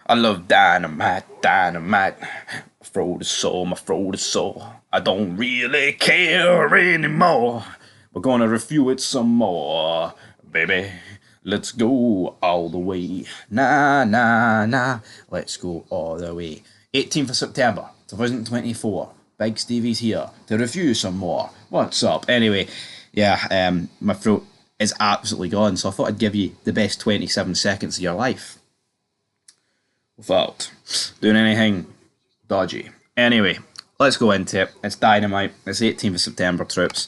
I love dynamite, dynamite. My throat is sore, my throat is sore. I don't really care anymore. We're gonna review it some more, baby. Let's go all the way. Nah, nah, nah. Let's go all the way. 18th of September, 2024. Big Stevie's here to review some more. What's up? Anyway, yeah, my throat is absolutely gone, so I thought I'd give you the best 27 seconds of your life without doing anything dodgy. Anyway, let's go into it. It's Dynamite. It's 18th of September, troops.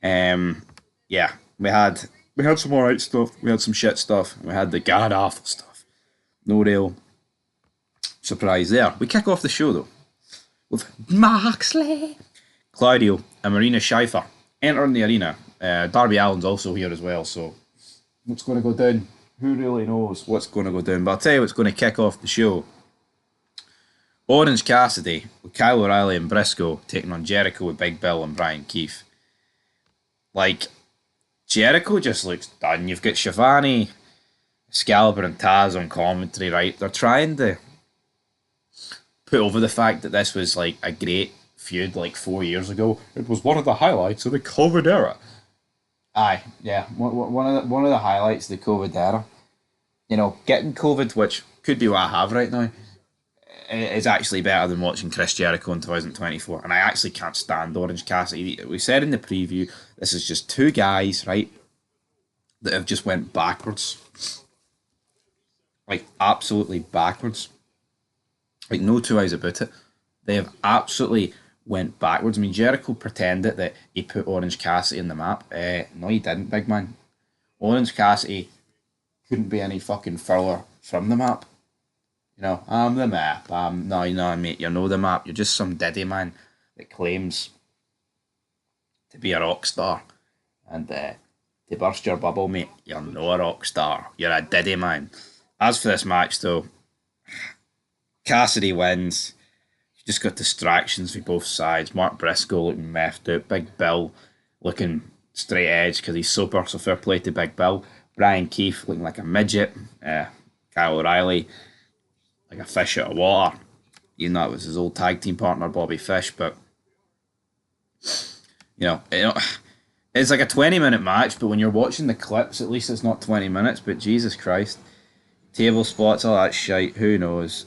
Yeah, we had some alright stuff. We had some shit stuff. We had the god awful stuff. No real surprise there. We kick off the show though with Moxley, Claudio, and Marina Shafir entering the arena. Darby Allin's also here as well. So what's going to go down? Who really knows what's going to go down? But I'll tell you what's going to kick off the show. Orange Cassidy with Kyle O'Reilly and Briscoe taking on Jericho with Big Bill and Brian Keefe. Like, Jericho just looks done. You've got Shivani, Excalibur, and Taz on commentary, right? They're trying to put over the fact that this was like a great feud like 4 years ago. It was one of the highlights of the COVID era. Aye, yeah, one of the highlights of the COVID era. You know, getting COVID, which could be what I have right now, is actually better than watching Chris Jericho in 2024. And I actually can't stand Orange Cassidy. We said in the preview, this is just two guys, right, that have just went backwards. Like, absolutely backwards. Like, no two ways about it. They have absolutely went backwards. I mean, Jericho pretended that he put Orange Cassidy in the map. No, he didn't, big man. Orange Cassidy couldn't be any fucking further from the map. You know, I'm the map. No, mate, you're no the map. You're just some diddy man that claims to be a rock star. And to burst your bubble, mate, you're no a rock star. You're a diddy man. As for this match, though, Cassidy wins. You just got distractions for both sides. Mark Briscoe looking meffed out. Big Bill looking straight edge because he's sober, so fair play to Big Bill. Brian Keefe looking like a midget. Kyle O'Reilly like a fish out of water. You know, it was his old tag team partner, Bobby Fish, but you know, it's like a 20-minute match, but when you're watching the clips, at least it's not 20 minutes, but Jesus Christ. Table spots, all that shite, who knows.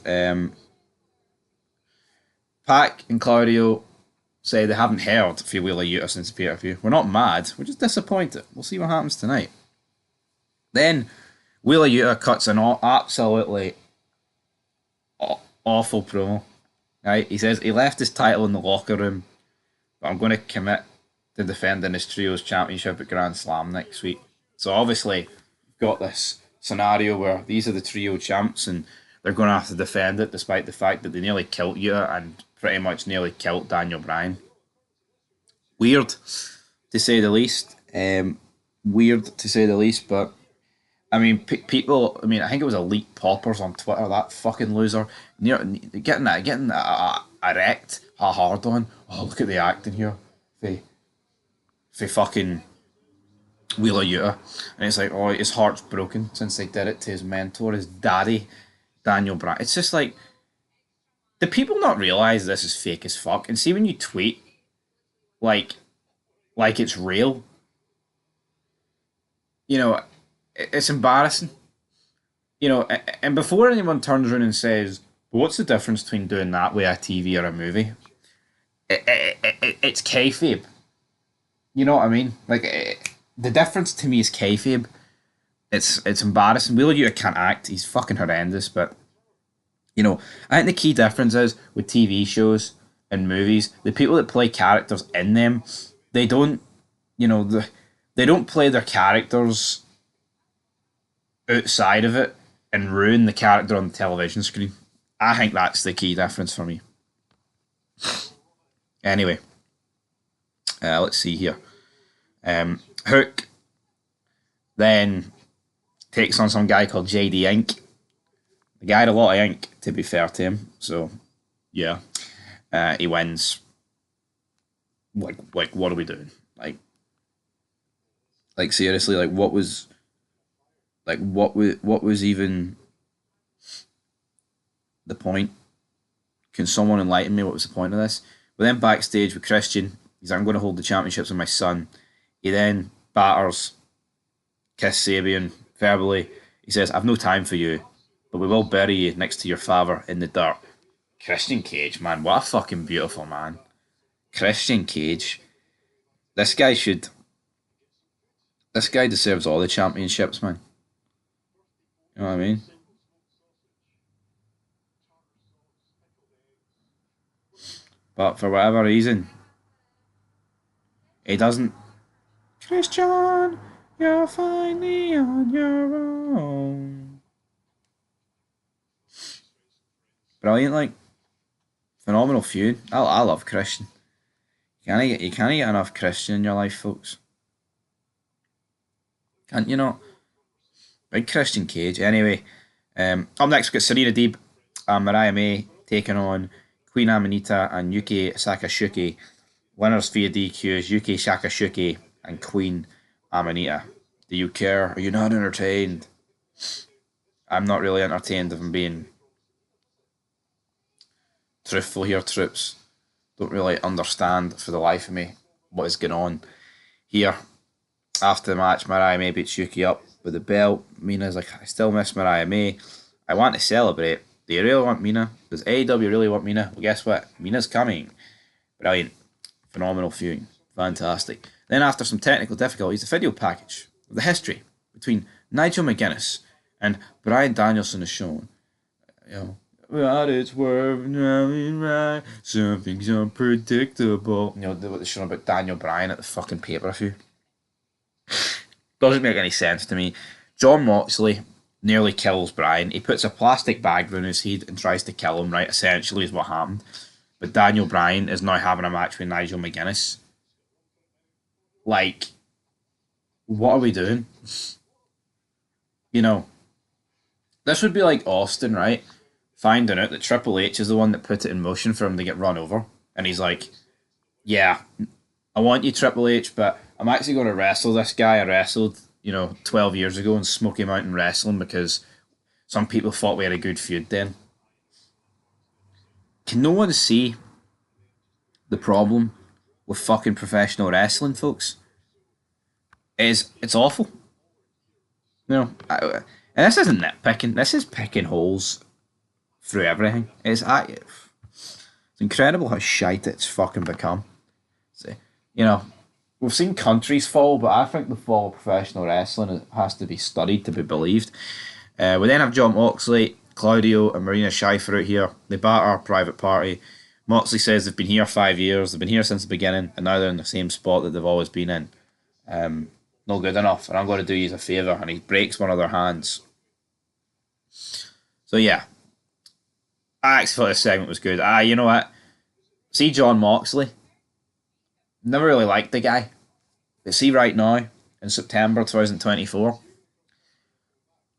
Pac and Claudio say they haven't heard for Wheeler Yuta since the pay-per-view. We're not mad, we're just disappointed. We'll see what happens tonight. Then Wheeler Yuta cuts an absolutely awful promo. Right? He says he left his title in the locker room, but I'm going to commit to defending his Trios Championship at Grand Slam next week. So obviously, we've got this scenario where these are the Trio champs and they're going to have to defend it despite the fact that they nearly killed Yuta and pretty much nearly killed Daniel Bryan. Weird, to say the least. But I mean, people. I mean, I think it was Elite Poppers on Twitter. That fucking loser, getting erect, hard on. Oh, look at the acting here, for fucking Wheeler Yuta, and it's like, oh, his heart's broken since they did it to his mentor, his daddy, Daniel Bryan. It's just like, do people not realize this is fake as fuck? And see when you tweet, like it's real. You know, it's embarrassing. You know, and before anyone turns around and says, well, what's the difference between doing that with a TV or a movie? It's kayfabe. You know what I mean? Like, the difference to me is kayfabe. It's embarrassing. Wheeler Yuta can't act. He's fucking horrendous. But, you know, I think the key difference is with TV shows and movies, the people that play characters in them, they don't, you know, they don't play their characters outside of it and ruin the character on the television screen. I think that's the key difference for me. Anyway, let's see here. Hook then takes on some guy called JD Ink. The guy had a lot of ink, to be fair to him. So, yeah, he wins. Like, what are we doing? Like seriously, like what was even the point? Can someone enlighten me? What was the point of this? But then backstage with Christian, he's like, I'm going to hold the championships with my son. He then batters Kiss Sabian verbally. He says, I've no time for you, but we will bury you next to your father in the dirt. Christian Cage, man, what a fucking beautiful man. Christian Cage. This guy should. This guy deserves all the championships, man. You know what I mean? But for whatever reason, he doesn't. Christian, you're finally on your own. Brilliant, like phenomenal feud. I love Christian. You can't get enough Christian in your life, folks. Can't you not? Big Christian Cage. Anyway, up next we've got Serena Deeb and Mariah May taking on Queen Amanita and Yuki Sakashuki. Winners via DQs, Yuki Sakashuki and Queen Amanita. Do you care? Are you not entertained? I'm not really entertained if I'm being truthful here, troops. Don't really understand for the life of me what is going on here. After the match, Mariah May beats Yuki up with the belt. Mina's like, I still miss Mariah May. I want to celebrate. Do you really want Mina? Does AEW really want Mina? Well, guess what? Mina's coming. Brilliant. Phenomenal feud. Fantastic. Then after some technical difficulties, the video package of the history between Nigel McGuinness and Bryan Danielson is shown. You know, but it's worth knowing right. Something's unpredictable. You know, what they're showing about Daniel Bryan at the fucking pay-per-view. Doesn't make any sense to me. Jon Moxley nearly kills Bryan. He puts a plastic bag around his head and tries to kill him, right? Essentially is what happened. But Daniel Bryan is now having a match with Nigel McGuinness. Like, what are we doing? You know, this would be like Austin, right? Finding out that Triple H is the one that put it in motion for him to get run over. And he's like, yeah, I want you, Triple H, but I'm actually going to wrestle this guy I wrestled, 12 years ago in Smoky Mountain Wrestling because some people thought we had a good feud then. Can no one see the problem with fucking professional wrestling, folks? It's awful. And this isn't nitpicking. This is picking holes through everything. It's incredible how shite it's fucking become. So, we've seen countries fall, but I think the fall of professional wrestling has to be studied to be believed. We then have Jon Moxley, Claudio, and Marina Shafir out here. They batter Private Party. Moxley says they've been here 5 years. They've been here since the beginning, and now they're in the same spot that they've always been in. Not good enough, and I'm going to do you a favour. And he breaks one of their hands. So yeah, I actually thought this segment was good. You know what? See Jon Moxley. Never really liked the guy. But see right now, in September 2024,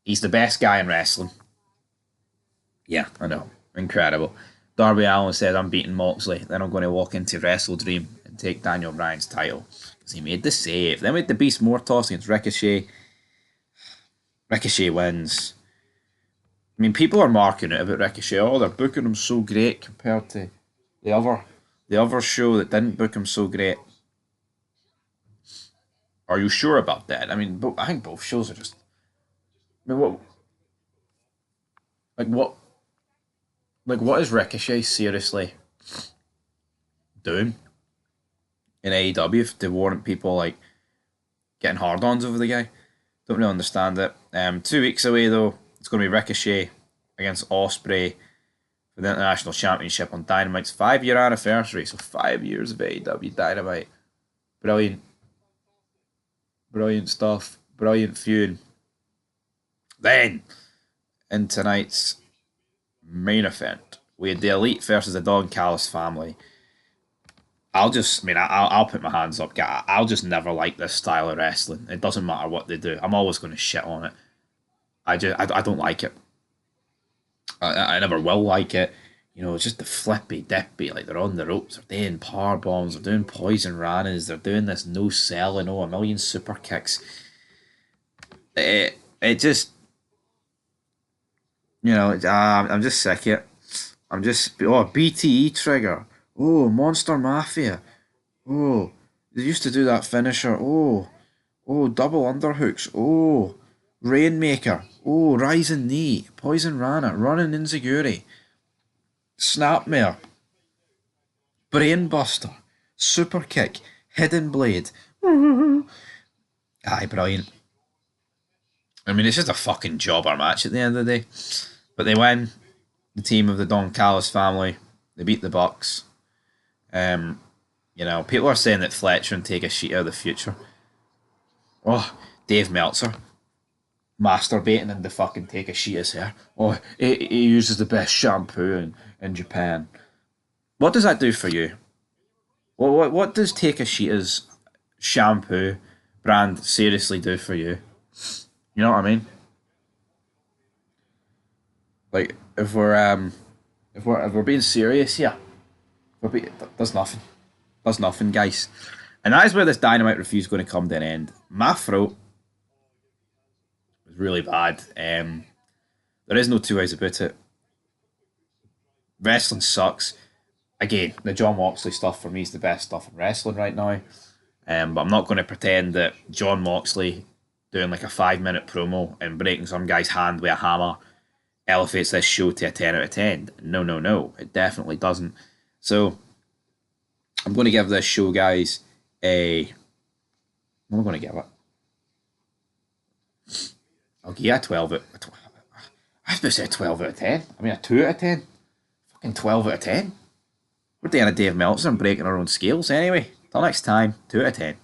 he's the best guy in wrestling. Yeah, I know. Incredible. Darby Allin said, I'm beating Moxley. Then I'm going to walk into Wrestle Dream and take Daniel Bryan's title. Because he made the save. Then with the Beast Mortos against Ricochet. Ricochet wins. I mean, people are marking it about Ricochet. Oh, they're booking him so great compared to the other show that didn't book him so great. Are you sure about that? I mean, I think both shows are just. I mean, what is Ricochet seriously doing in AEW to warrant people like getting hard-ons over the guy? Don't really understand it. 2 weeks away though, it's going to be Ricochet against Ospreay for the International Championship on Dynamite's 5-year anniversary. So 5 years of AEW Dynamite. Brilliant. Brilliant stuff. Brilliant feud. Then, in tonight's main event, we had the Elite versus the Don Callis family. I'll put my hands up. I'll just never like this style of wrestling. It doesn't matter what they do. I'm always going to shit on it. I don't like it. I never will like it. It's just the flippy dippy, like they're on the ropes, they're doing power bombs, they're doing poison ranas, they're doing this no selling, a million super kicks. It just, I'm just sick of it. I'm just, oh, BTE trigger. Oh, Monster Mafia. Oh, they used to do that finisher. Oh, double underhooks. Oh, Rainmaker. Oh, Rising Knee. Poison Rana. Running Inzaguri. Snapmare. Brainbuster. Super Kick. Hidden Blade. Aye, brilliant. I mean, it's just a fucking jobber match at the end of the day. But they win. The team of the Don Callis family. They beat the Bucks. Um, people are saying that Fletcher and Take a Sheet are the future. Oh, Dave Meltzer masturbating in the fucking Take a Sheet's hair. Oh, he uses the best shampoo in Japan. What does that do for you? What does Take a Sheet's shampoo brand seriously do for you? You know what I mean? Like if we're being serious here, does nothing. Does nothing, guys. And that is where this Dynamite review is going to come to an end. My throat was really bad. There is no two ways about it. Wrestling sucks. Again, the John Moxley stuff for me is the best stuff in wrestling right now. But I'm not going to pretend that John Moxley doing like a 5 minute promo and breaking some guy's hand with a hammer elevates this show to a 10 out of 10. No, no, no. It definitely doesn't. So I'm going to give this show, guys, what am I going to give it? I'll give it a 12 out of 12. I was about to say 12 out of 10. I mean, a 2 out of 10. Fucking 12 out of 10. We're doing a Dave Meltzer and breaking our own scales anyway. Till next time, 2 out of 10.